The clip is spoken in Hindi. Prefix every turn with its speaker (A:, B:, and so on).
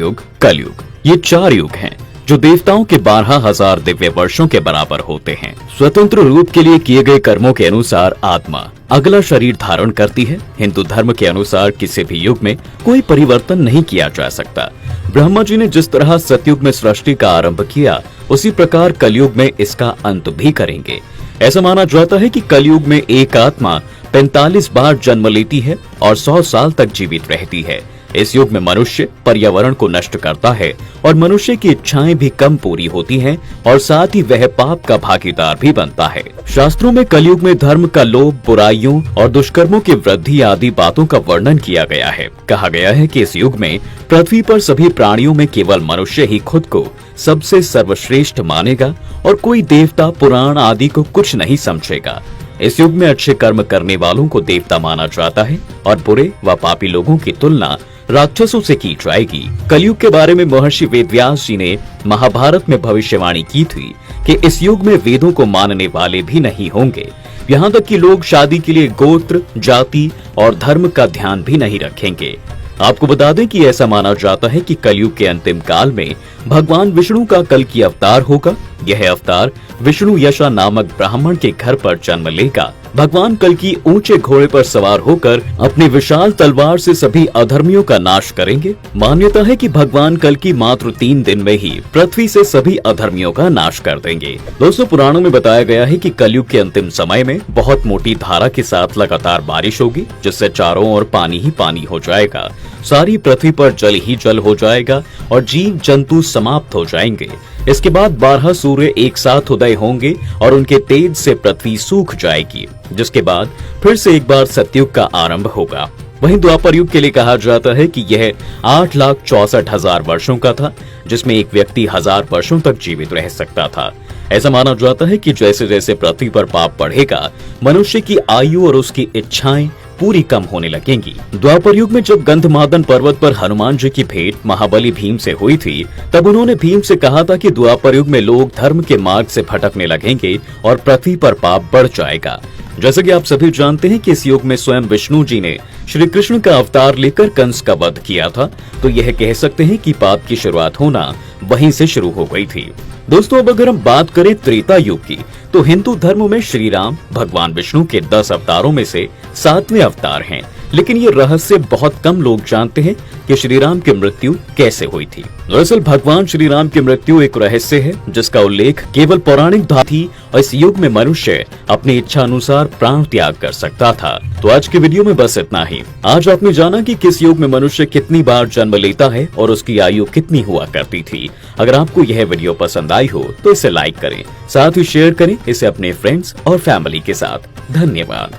A: युग, कलयुग, ये 4 युग हैं जो देवताओं के 12,000 दिव्य वर्षों के बराबर होते हैं। स्वतंत्र रूप के लिए किए गए कर्मों के अनुसार आत्मा अगला शरीर धारण करती है। हिंदू धर्म के अनुसार किसी भी युग में कोई परिवर्तन नहीं किया जा सकता। ब्रह्मा जी ने जिस तरह सतयुग में सृष्टि का आरंभ किया, उसी प्रकार कलयुग में इसका अंत भी करेंगे। ऐसा माना जाता है कि कलयुग में एक आत्मा 45 बार जन्म लेती है और 100 साल तक जीवित रहती है। इस युग में मनुष्य पर्यावरण को नष्ट करता है और मनुष्य की इच्छाएं भी कम पूरी होती हैं और साथ ही वह पाप का भागीदार भी बनता है। शास्त्रों में कलयुग में धर्म का लोभ, बुराइयों और दुष्कर्मों की वृद्धि आदि बातों का वर्णन किया गया है। कहा गया है कि इस युग में पृथ्वी पर सभी प्राणियों में केवल मनुष्य ही खुद को सबसे सर्वश्रेष्ठ मानेगा और कोई देवता, पुराण आदि को कुछ नहीं समझेगा। इस युग में अच्छे कर्म करने वालों को देवता माना जाता है और बुरे व पापी लोगों की तुलना राक्षसों से की जाएगी। कलयुग के बारे में महर्षि वेदव्यास जी ने महाभारत में भविष्यवाणी की थी कि इस युग में वेदों को मानने वाले भी नहीं होंगे। यहाँ तक कि लोग शादी के लिए गोत्र, जाति और धर्म का ध्यान भी नहीं रखेंगे। आपको बता दें कि ऐसा माना जाता है कि कलयुग के अंतिम काल में भगवान विष्णु का कल्कि अवतार होगा। यह अवतार विष्णु यशा नामक ब्राह्मण के घर पर जन्म लेगा। भगवान कल्कि ऊंचे घोड़े पर सवार होकर अपनी विशाल तलवार से सभी अधर्मियों का नाश करेंगे। मान्यता है कि भगवान कल्कि मात्र 3 दिन में ही पृथ्वी से सभी अधर्मियों का नाश कर देंगे। दोस्तों, पुराणों में बताया गया है कि कलयुग के अंतिम समय में बहुत मोटी धारा के साथ लगातार बारिश होगी, जिससे चारों ओर पानी ही पानी हो जाएगा। सारी पृथ्वी पर जल ही जल हो जाएगा और जीव जंतु समाप्त हो जाएंगे। इसके बाद 12 सूर्य एक साथ उदय होंगे और उनके तेज से पृथ्वी सूख जाएगी, जिसके बाद फिर से एक बार सतयुग का आरंभ होगा। वहीं द्वापर युग के लिए कहा जाता है कि यह 8,64,000 वर्षों का था, जिसमें एक व्यक्ति 1000 वर्षों तक जीवित रह सकता था। ऐसा माना जाता है कि जैसे जैसे पृथ्वी पर पाप बढ़ेगा, मनुष्य की आयु और उसकी इच्छाएं पूरी कम होने लगेंगी। द्वापर युग में जब गंधमादन पर्वत पर हनुमान जी की भेंट महाबली भीम से हुई थी, तब उन्होंने भीम से कहा था कि द्वापर युग में लोग धर्म के मार्ग से भटकने लगेंगे और पृथ्वी पर पाप बढ़ जाएगा। जैसे कि आप सभी जानते हैं कि इस युग में स्वयं विष्णु जी ने श्री कृष्ण का अवतार लेकर कंस का वध किया था, तो यह कह सकते हैं कि पाप की शुरुआत होना वहीं से शुरू हो गई थी। दोस्तों, अब अगर हम बात करें त्रेता युग की, तो हिंदू धर्म में श्री राम भगवान विष्णु के 10 अवतारों में से 7वें अवतार हैं। लेकिन ये रहस्य बहुत कम लोग जानते हैं कि श्री राम की मृत्यु कैसे हुई थी। दरअसल भगवान श्री राम की मृत्यु एक रहस्य है, जिसका उल्लेख केवल पौराणिक धारा थी और इस युग में मनुष्य अपनी इच्छा अनुसार प्राण त्याग कर सकता था। तो आज की वीडियो में बस इतना ही। आज आपने जाना कि किस युग में मनुष्य कितनी बार जन्म लेता है और उसकी आयु कितनी हुआ करती थी। अगर आपको यह वीडियो पसंद आई हो तो इसे लाइक करें, साथ ही शेयर करें इसे अपने फ्रेंड्स और फैमिली के साथ। धन्यवाद।